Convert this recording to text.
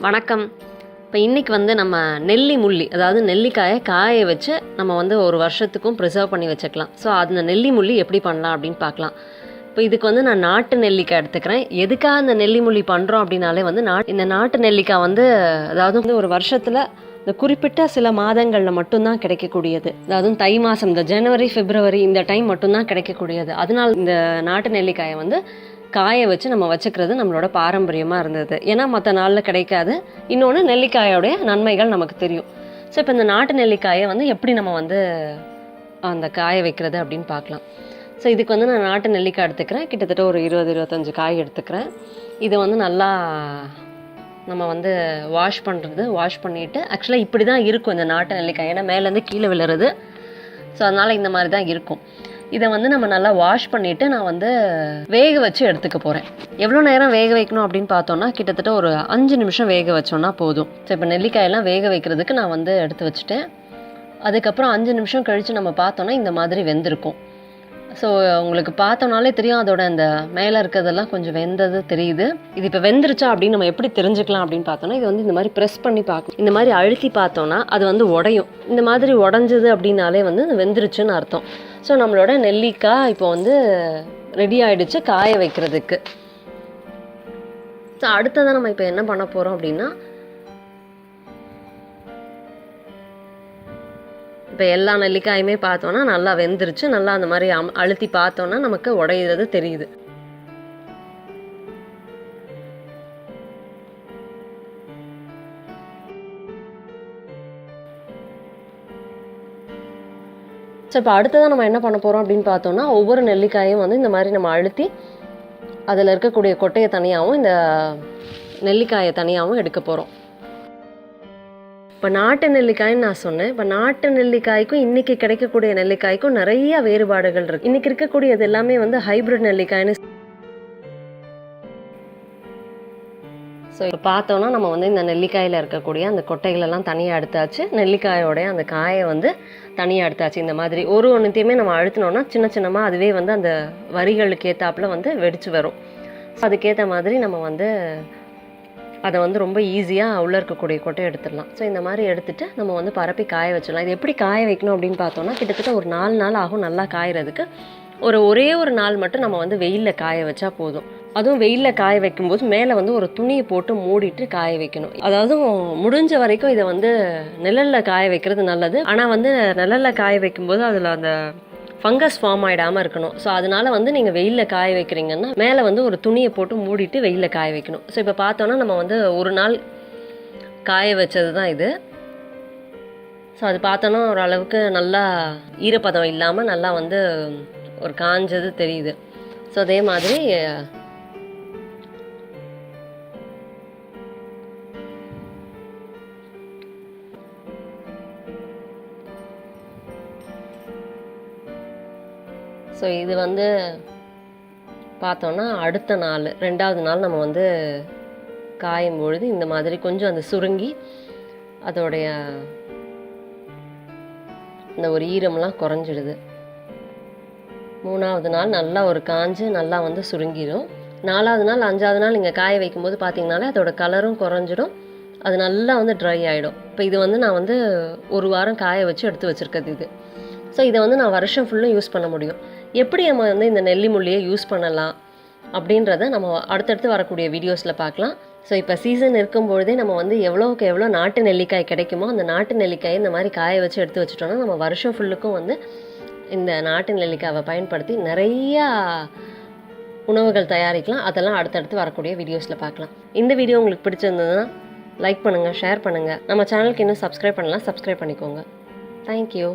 வணக்கம். இப்போ இன்றைக்கி வந்து நம்ம நெல்லிமுள்ளி, அதாவது நெல்லிக்காயை காய வச்சு நம்ம வந்து ஒரு வருஷத்துக்கும் ப்ரிசர்வ் பண்ணி வச்சுக்கலாம். ஸோ அந்த நெல்லிமுள்ளி எப்படி பண்ணலாம் அப்படின்னு பார்க்கலாம். இப்போ இதுக்கு வந்து நான் நாட்டு நெல்லிக்காய் எடுத்துக்கிறேன். எதுக்காக அந்த நெல்லிமுள்ளி பண்ணுறோம் அப்படின்னாலே வந்து இந்த நாட்டு நெல்லிக்காய் வந்து அதாவது வந்து ஒரு வருஷத்தில் இந்த குறிப்பிட்ட சில மாதங்களில் மட்டும்தான் கிடைக்கக்கூடியது. அதாவது தை மாதம், இந்த ஜனவரி பிப்ரவரி இந்த டைம் மட்டும்தான் கிடைக்கக்கூடியது. அதனால் இந்த நாட்டு நெல்லிக்காயை வந்து காய வச்சு நம்ம வச்சுக்கிறது நம்மளோட பாரம்பரியமாக இருந்தது. ஏன்னா மற்ற நாளில் கிடைக்காது. இன்னொன்று, நெல்லிக்காயோடைய நன்மைகள் நமக்கு தெரியும். ஸோ இப்போ இந்த நாட்டு நெல்லிக்காயை வந்து எப்படி நம்ம வந்து அந்த காய வைக்கிறது அப்படின்னு பார்க்கலாம். ஸோ இதுக்கு வந்து நான் நாட்டு நெல்லிக்காய் எடுத்துக்கிறேன். கிட்டத்தட்ட ஒரு 20-25 காய் எடுத்துக்கிறேன். இதை வந்து நல்லா நம்ம வந்து வாஷ் பண்ணிவிட்டு, ஆக்சுவலாக இப்படி தான் இருக்கும் இந்த நாட்டு நெல்லிக்காய். ஏன்னா மேலேருந்து கீழே விழுறது. ஸோ அதனால் இந்த மாதிரி தான் இருக்கும். இதை வந்து நம்ம நல்லா வாஷ் பண்ணிவிட்டு நான் வந்து வேக வச்சு எடுத்துக்க போகிறேன். எவ்வளோ நேரம் வேக வைக்கணும் அப்படின்னு பார்த்தோன்னா கிட்டத்தட்ட ஒரு 5 நிமிஷம் வேக வச்சோன்னா போதும். ஸோ இப்போ நெல்லிக்காயெல்லாம் வேக வைக்கிறதுக்கு நான் வந்து எடுத்து வச்சுட்டேன். அதுக்கப்புறம் 5 நிமிஷம் கழித்து நம்ம பார்த்தோன்னா இந்த மாதிரி வெந்திருக்கும். ஸோ உங்களுக்கு பார்த்தோன்னாலே தெரியும், அதோட அந்த மேலே இருக்கிறதெல்லாம் கொஞ்சம் வெந்தது தெரியுது. இது இப்போ வெந்துருச்சா அப்படின்னு நம்ம எப்படி தெரிஞ்சுக்கலாம் அப்படின்னு பார்த்தோன்னா, இது வந்து இந்த மாதிரி ப்ரெஸ் பண்ணி பார்க்கணும். இந்த மாதிரி அழுத்தி பார்த்தோன்னா அது வந்து உடையும். இந்த மாதிரி உடஞ்சது அப்படின்னாலே வந்து வெந்துருச்சுன்னு அர்த்தம். ஸோ நம்மளோட நெல்லிக்காய் இப்போ வந்து ரெடி ஆகிடுச்சு காய வைக்கிறதுக்கு. ஸோ அடுத்ததான் நம்ம இப்போ என்ன பண்ண போகிறோம் அப்படின்னா, இப்போ எல்லா நெல்லிக்காயுமே பார்த்தோன்னா நல்லா வெந்துருச்சு. நல்லா அந்த மாதிரி அழுத்தி பார்த்தோன்னா நமக்கு உடையிறது தெரியுது. ஸோ இப்போ அடுத்ததான் நம்ம என்ன பண்ண போகிறோம் அப்படின்னு பார்த்தோன்னா, ஒவ்வொரு நெல்லிக்காயும் வந்து இந்த மாதிரி நம்ம அழுத்தி அதில் இருக்கக்கூடிய கொட்டையை தனியாகவும் இந்த நெல்லிக்காயை தனியாகவும் எடுக்க போகிறோம். இப்போ நாட்டு நெல்லிக்காய்ன்னு நான் சொன்னேன். இப்போ நாட்டு நெல்லிக்காய்க்கும் இன்றைக்கி கிடைக்கக்கூடிய நெல்லிக்காய்க்கும் நிறைய வேறுபாடுகள் இருக்குது. இன்றைக்கி இருக்கக்கூடியது எல்லாமே வந்து ஹைப்ரிட் நெல்லிக்காய்ன்னு. ஸோ இப்போ பார்த்தோன்னா நம்ம வந்து இந்த நெல்லிக்காயில் இருக்கக்கூடிய அந்த கொட்டைகளெல்லாம் தனியாக எடுத்தாச்சு. நெல்லிக்காயோடைய அந்த காயை வந்து தனியாக எடுத்தாச்சு. இந்த மாதிரி ஒரு ஒன்றுத்தையுமே நம்ம அழுத்தினோன்னா சின்ன சின்னமாக அதுவே வந்து அந்த வரிகளுக்கு ஏற்றாப்புல வந்து வெடிச்சு வரும். அதுக்கேற்ற மாதிரி நம்ம வந்து அதை வந்து ரொம்ப ஈஸியாக உள்ளே இருக்கக்கூடிய கொட்டையை எடுத்துடலாம். ஸோ இந்த மாதிரி எடுத்துகிட்டு நம்ம வந்து பரப்பி காய வச்சிடலாம். இது எப்படி காய வைக்கணும் அப்படின்னு பார்த்தோன்னா, கிட்டத்தட்ட ஒரு 4 நாள் ஆகும் நல்லா காயறதுக்கு. ஒரே ஒரு நாள் மட்டும் நம்ம வந்து வெயிலில் காய வச்சா போதும். அதுவும் வெயிலில் காய வைக்கும்போது மேலே வந்து ஒரு துணியை போட்டு மூடிட்டு காய வைக்கணும். அதாவது முடிஞ்ச வரைக்கும் இதை வந்து நிழலில் காய வைக்கிறது நல்லது. ஆனால் வந்து நிழலில் காய வைக்கும்போது அதில் அந்த ஃபங்கஸ் ஃபார்ம் ஆகிடாமல் இருக்கணும். ஸோ அதனால் வந்து நீங்கள் வெயிலில் காய வைக்கிறீங்கன்னா மேலே வந்து ஒரு துணியை போட்டு மூடிட்டு வெயிலில் காய வைக்கணும். ஸோ இப்போ பார்த்தோன்னா நம்ம வந்து ஒரு நாள் காய வச்சது தான் இது. ஸோ அது பார்த்தோன்னா ஓரளவுக்கு நல்லா ஈரப்பதம் இல்லாமல் நல்லா வந்து ஒரு காஞ்சது தெரியுது. ஸோ அதே மாதிரி ஸோ இது வந்து பார்த்தோன்னா அடுத்த நாள் 2வது நாள் நம்ம வந்து காயும் பொழுது இந்த மாதிரி கொஞ்சம் அந்த சுருங்கி அதோடைய இந்த ஒரு ஈரம்லாம் குறைஞ்சிடுது. 3வது நாள் நல்லா ஒரு காஞ்சு நல்லா வந்து சுருங்கிடும். 4வது நாள் 5வது நாள் நீங்கள் காய வைக்கும்போது பார்த்தீங்கனாலே அதோட கலரும் குறைஞ்சிடும். அது நல்லா வந்து ட்ரை ஆகிடும். இப்போ இது வந்து நான் வந்து ஒரு வாரம் காய வச்சு எடுத்து வச்சுருக்கிறது இது. ஸோ இதை வந்து நான் வருஷம் ஃபுல்லும் யூஸ் பண்ண முடியும். எப்படி நம்ம வந்து இந்த நெல்லிமுள்ளியை யூஸ் பண்ணலாம் அப்படின்றத நம்ம அடுத்தடுத்து வரக்கூடிய வீடியோஸில் பார்க்கலாம். ஸோ இப்போ சீசன் இருக்கும்பொழுதே நம்ம வந்து எவ்வளோக்கு எவ்வளோ நாட்டு நெல்லிக்காய் கிடைக்குமோ அந்த நாட்டு நெல்லிக்காயை இந்த மாதிரி காய வச்சு எடுத்து வச்சுட்டோன்னா நம்ம வருஷம் ஃபுல்லுக்கும் வந்து இந்த நாட்டு நெல்லிக்காயை பயன்படுத்தி நிறையா உணவுகள் தயாரிக்கலாம். அதெல்லாம் அடுத்தடுத்து வரக்கூடிய வீடியோஸில் பார்க்கலாம். இந்த வீடியோ உங்களுக்கு பிடிச்சிருந்ததுன்னா லைக் பண்ணுங்கள், ஷேர் பண்ணுங்கள். நம்ம சேனலுக்கு இன்னும் சப்ஸ்கிரைப் பண்ணலாம், சப்ஸ்கிரைப் பண்ணிக்கோங்க. தேங்க்யூ.